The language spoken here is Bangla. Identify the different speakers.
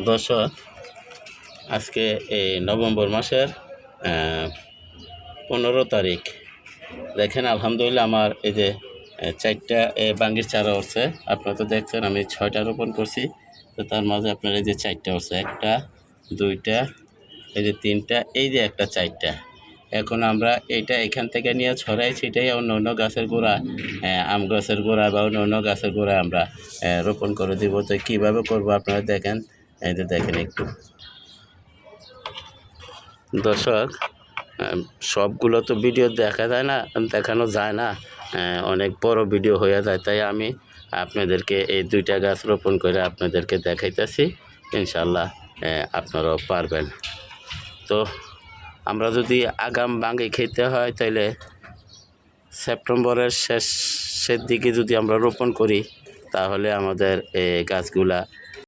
Speaker 1: দর্শক, আজকে এই নভেম্বর মাসের 15 তারিখ। দেখেন আলহামদুলিল্লাহ আমার এই যে 4টা বাঙ্গির চারা উঠছে। আপনারা তো দেখছেন আমি 6টা রোপণ করছি, তো তার মাঝে আপনার এই যে 4টা উঠছে, 1টা 2টা, এই যে 3টা, এই যে একটা 4টা। এখন আমরা এইটা এখান থেকে নিয়ে ছড়াই ছিটাই অন্য অন্য গাছের গোড়া, আম গাছের গোড়া বা অন্য অন্য গাছের গোড়ায় আমরা রোপণ করে দিব। তো কীভাবে করবো আপনারা দেখেন, এই যে দেখেন একটু। দর্শক, সবগুলো তো ভিডিও দেখা যায় না, দেখানো যায় না, অনেক বড় ভিডিও হয়ে যায়, তাই আমি আপনাদেরকে এই 2টা গাছ রোপণ করে আপনাদেরকে দেখাইতেছি। ইনশাল্লাহ আপনারাও পারবেন। তো আমরা যদি আগাম বাঙ্গি খেতে হয় তাহলে সেপ্টেম্বরের শেষের দিকে যদি আমরা রোপণ করি তাহলে আমাদের এই গাছগুলা